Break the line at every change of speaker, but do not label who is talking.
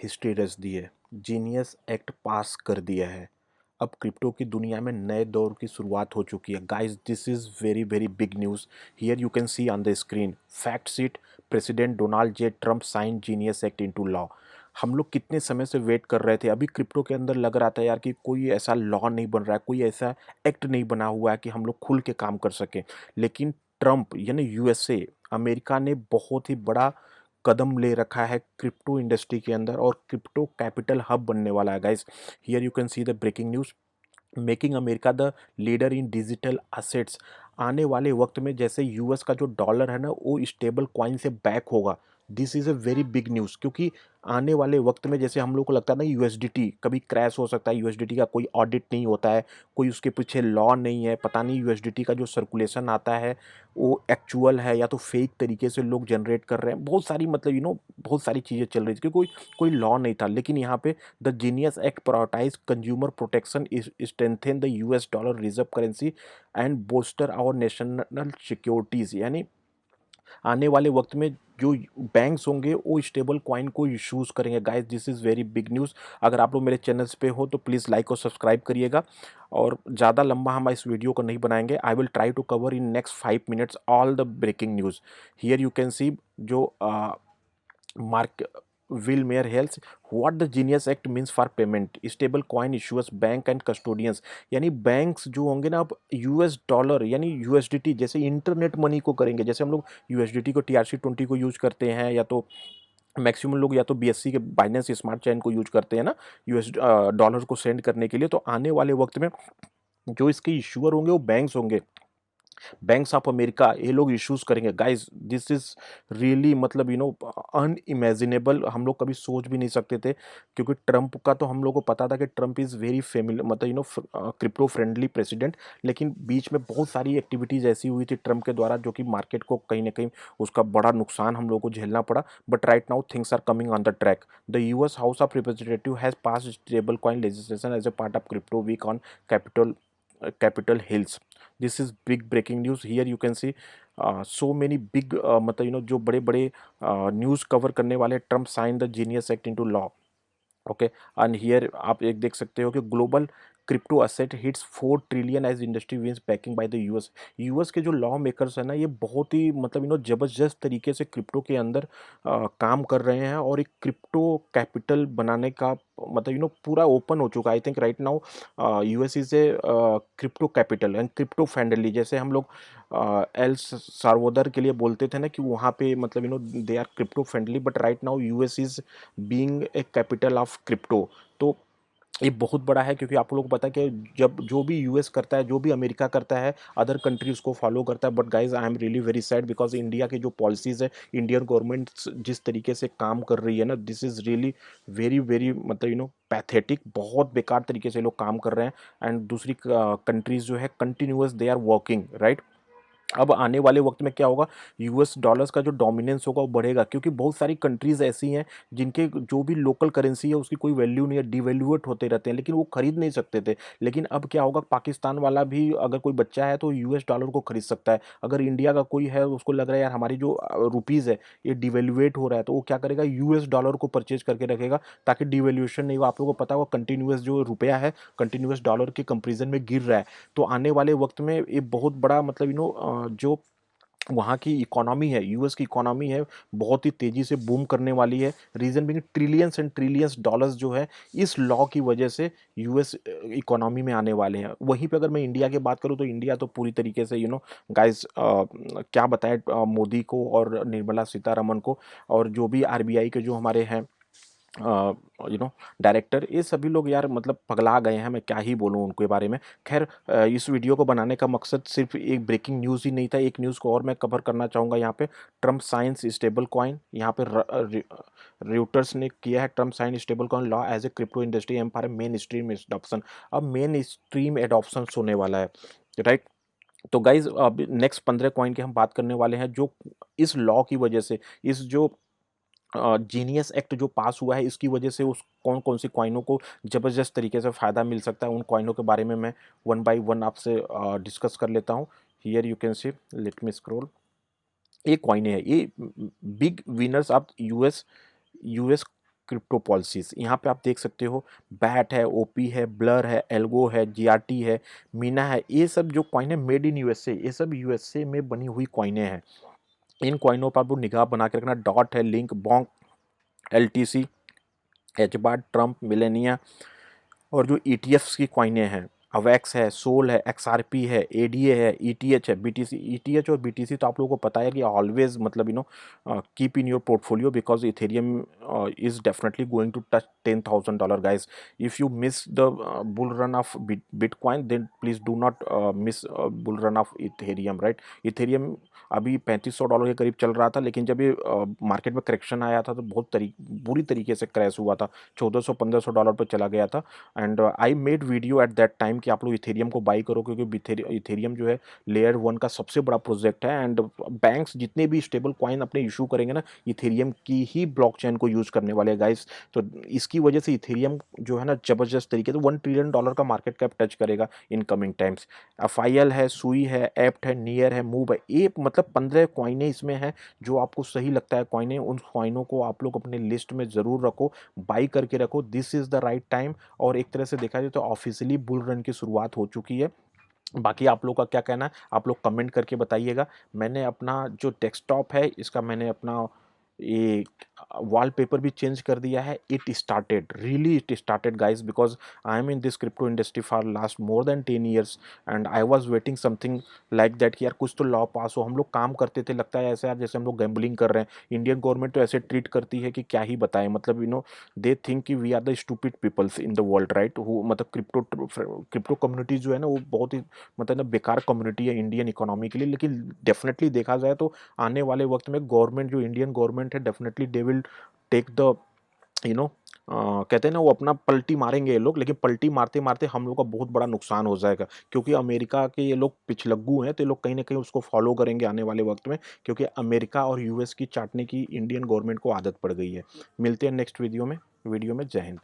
History रच दी है। Genius act पास कर दिया है। अब क्रिप्टो की दुनिया में नए दौर की शुरुआत हो चुकी है। Guys, this is very very big news. Here you can see on the screen fact sheet. President Donald J Trump sign genius act into law. हम लोग कितने समय से वेट कर रहे थे। अभी क्रिप्टो के अंदर लग रहा था यार कि कोई ऐसा लॉ नहीं बन रहा है, कोई ऐसा एक्ट नहीं बना हुआ है कि हम लोग खुल के काम कर सकें। लेकिन ट्रम्प यानी यूएसए, अमेरिका ने बहुत ही बड़ा कदम ले रखा है क्रिप्टो इंडस्ट्री के अंदर और क्रिप्टो कैपिटल हब बनने वाला है। Guys, here you can see the breaking news. Making America the leader in digital assets. आने वाले वक्त में जैसे यूएस का जो डॉलर है ना, वो स्टेबल कॉइन से बैक होगा। This is a very big news, क्योंकि आने वाले वक्त में जैसे हम लोग को लगता है ना यूएसडीटी कभी क्रैश हो सकता है, यूएसडीटी का कोई ऑडिट नहीं होता है, कोई उसके पीछे लॉ नहीं है, पता नहीं यूएसडीटी का जो सर्कुलेशन आता है वो एक्चुअल है या तो फेक तरीके से लोग जनरेट कर रहे हैं। बहुत सारी मतलब बहुत सारी चीज़ें चल रही थी क्योंकि कोई कोई लॉ नहीं था। लेकिन यहाँ पे the genius act prioritize consumer protection, strengthen the US dollar reserve currency and bolster our national securities. यानी आने वाले वक्त में जो बैंक्स होंगे वो स्टेबल कॉइन को यूज़ करेंगे। Guys, this is very big news. अगर आप लोग मेरे चैनल्स पे हो तो प्लीज़ लाइक और सब्सक्राइब करिएगा। और ज़्यादा लंबा हम इस वीडियो को नहीं बनाएंगे। I will try to cover in next 5 minutes all the breaking news. Here you can see जो Mark Wilmer Hale's what the genius act means for payment stable coin issuers bank and custodians. यानी banks जो होंगे ना अब US dollar यानी USDT जैसे internet money को करेंगे। जैसे हम लोग यूएसडीटी को TRC20 को यूज करते हैं, या तो मैक्सिमम लोग या तो BSC के बाइनेंस स्मार्ट चेन को यूज करते हैं ना यूएस डॉलर को सेंड करने के लिए। तो आने वाले वक्त में जो इसके इशूअर होंगे वो बैंक्स होंगे, बैंक्स ऑफ अमेरिका, ये लोग इश्यूज करेंगे। गाइस, दिस इज रियली मतलब अनइमेजिनेबल। हम लोग कभी सोच भी नहीं सकते थे, क्योंकि ट्रम्प का तो हम लोग को पता था कि ट्रम्प इज़ वेरी फेमिलियर मतलब क्रिप्टो फ्रेंडली प्रेसिडेंट। लेकिन बीच में बहुत सारी एक्टिविटीज़ ऐसी हुई थी ट्रम्प के द्वारा जो कि मार्केट को कहीं ना कहीं उसका बड़ा नुकसान हम लोग को झेलना पड़ा। But right now things are coming on the track. The US house of representative has pass stable coin legislation as a part of crypto week on Capitol hills. This is big breaking news. Here you can see so many big मतलब जो बड़े बड़े news cover करने वाले Trump sign the genius act into law. Okay, and here आप एक देख सकते हो कि global crypto asset hits 4 trillion as industry wins backing by the US. US के जो लॉ मेकर्स है ना, ये बहुत ही मतलब जबरदस्त तरीके से क्रिप्टो के अंदर काम कर रहे हैं और एक क्रिप्टो कैपिटल बनाने का मतलब पूरा ओपन हो चुका है। I think right now US is a crypto capital and crypto friendly. जैसे हम लोग एल सार्वोदर के लिए बोलते थे ना कि वहाँ पे मतलब they are crypto friendly, but right now US is being a capital of crypto. तो ये बहुत बड़ा है, क्योंकि आप लोगों को पता है कि जब जो भी यूएस करता है, जो भी अमेरिका करता है, अदर कंट्री उसको फॉलो करता है। But guys, I am really very sad because India के जो पॉलिसीज़ है, इंडियन गवर्नमेंट जिस तरीके से काम कर रही है ना, this is really very very मतलब पैथेटिक। बहुत बेकार तरीके से लोग काम कर रहे हैं एंड दूसरी कंट्रीज जो है continuous they are working right. अब आने वाले वक्त में क्या होगा, यूएस डॉलर्स का जो डोमिनेंस होगा वो बढ़ेगा, क्योंकि बहुत सारी कंट्रीज ऐसी हैं जिनके जो भी लोकल करेंसी है उसकी कोई वैल्यू नहीं है, डिवैल्यूएट होते रहते हैं, लेकिन वो खरीद नहीं सकते थे। लेकिन अब क्या होगा, पाकिस्तान वाला भी अगर कोई बच्चा है तो यूएस डॉलर को खरीद सकता है। अगर इंडिया का कोई है उसको लग रहा है यार हमारी जो रुपीज़ है ये डिवैल्यूएट हो रहा है, तो वो क्या करेगा, यूएस डॉलर को परचेज करके रखेगा ताकि डिवैल्यूएशन नहीं हो। आप लोगों को पता होगा कंटिन्यूस जो रुपया है कंटिन्यूस डॉलर के कंपेरिजन में गिर रहा है। तो आने वाले वक्त में ये बहुत बड़ा मतलब जो वहाँ की इकोनॉमी है, यूएस की इकोनॉमी है, बहुत ही तेज़ी से बूम करने वाली है। Reason being trillions and trillions dollars जो है इस लॉ की वजह से यूएस इकोनॉमी में आने वाले हैं। वहीं पे अगर मैं इंडिया की बात करूँ तो इंडिया तो पूरी तरीके से गाइस क्या बताएं मोदी को और निर्मला सीतारमन को और जो भी आरबीआई के जो हमारे हैं डायरेक्टर, ये सभी लोग यार मतलब पगला गए हैं। मैं क्या ही बोलूँ उनके बारे में। खैर, इस वीडियो को बनाने का मकसद सिर्फ एक ब्रेकिंग न्यूज़ ही नहीं था। एक न्यूज़ को और मैं कवर करना चाहूँगा यहाँ पे। ट्रम्प साइंस स्टेबल कॉइन, यहाँ पे रेउटर्स ने किया है Trump sign stable coin law as a crypto industry empire mainstream adoption. अब मेन स्ट्रीम एडॉप्शन होने वाला है राइट। तो गाइज अब नेक्स्ट 15 कॉइन की हम बात करने वाले हैं जो इस लॉ की वजह से, इस जो जीनियस एक्ट जो पास हुआ है इसकी वजह से उस कौन कौन सी कॉइनों को ज़बरदस्त तरीके से फ़ायदा मिल सकता है। उन कॉइनों के बारे में मैं वन बाय वन आपसे डिस्कस कर लेता हूँ। Here you can C, let me scroll. ये कॉइन है, ये big winners of US US crypto policies. यहाँ पे आप देख सकते हो बैट है, ओपी है, ब्लर है, एल्गो है, जीआरटी है, मीना है। ये सब जो कॉइन है मेड इन यूएसए, ये सब यूएसए में बनी हुई कॉइनें हैं। इन कॉइनों पर आपको निगाह बना के रखना। डॉट है, लिंक, बॉन्क, एलटीसी, एचबार, ट्रम्प, मिलेनिया। और जो ईटीएफ्स की कॉइनें हैं, अवेक्स है, सोल है, एक्सआरपी है, एडीए है, ईटीएच है, बीटीसी। ईटीएच और बीटीसी तो आप लोगों को पता है कि ऑलवेज मतलब keep in your portfolio because Ethereum is definitely going to touch $10,000 guys. If you miss the bull run of bitcoin then please do not miss bull run of Ethereum, right. Ethereum अभी $3500 के करीब चल रहा था, लेकिन जब ये market में करेक्शन आया था तो बहुत बुरी तरीके से क्रैश हुआ था, $1400-1500 पर चला गया था। And I made video at that time कि आप लोग इथेरियम को बाई करो, क्योंकि इथेरियम जो है लेयर 1 का सबसे बड़ा प्रोजेक्ट है। एंड बैंक्स जितने भी स्टेबल कॉइन अपने इशू करेंगे ना, इथेरियम की ही ब्लॉकचेन को यूज़ करने वाले हैं गाइस। तो इसकी वजह से इथेरियम जो है ना ज़बरदस्त तरीके से $1 ट्रिलियन का मार्केट कैप टच करेगा इन कमिंग टाइम्स। एफआईएल है, सुई है, एप्ट है, नियर है, मूव है। ये मतलब 15 कॉइनें इसमें हैं जो आपको सही लगता है कॉइनें, उन कॉइनों को आप लोग अपने लिस्ट में ज़रूर रखो, बाई करके रखो। This is the right time. और एक तरह से देखा जाए तो ऑफिशियली बुल रन की शुरुआत हो चुकी है। बाकी आप लोग का क्या कहना है, आप लोग कमेंट करके बताइएगा। मैंने अपना जो डेस्कटॉप है इसका मैंने अपना ये वॉलपेपर भी चेंज कर दिया है। It started really, it started guys, because I am in this crypto industry for last more than 10 years and I was waiting something like that कि यार कुछ तो लॉ पास हो। हम लोग काम करते थे, लगता है ऐसे यार जैसे हम लोग गैम्बलिंग कर रहे हैं। इंडियन गवर्नमेंट तो ऐसे ट्रीट करती है कि क्या ही बताएं, मतलब दे थिंक कि we are the stupid peoples in the world, right. वो मतलब क्रिप्टो कम्युनिटी जो है ना वो बहुत ही मतलब ना बेकार कम्युनिटी है इंडियन इकोनॉमी के लिए। लेकिन डेफिनेटली देखा जाए तो आने वाले वक्त में गवर्नमेंट, जो इंडियन गवर्नमेंट है, definitely they will take the you know कहते हैं ना वो अपना पलटी मारेंगे ये लोग। लेकिन पलटी मारते मारते हम लोग का बहुत बड़ा नुकसान हो जाएगा, क्योंकि अमेरिका के ये लोग पिछलग्गू हैं, तो ये लोग कहीं ना कहीं उसको फॉलो करेंगे आने वाले वक्त में, क्योंकि अमेरिका और यूएस की चाटने की इंडियन गवर्नमेंट को आदत पड़ गई है। मिलते हैं नेक्स्ट वीडियो में। जय हिंद।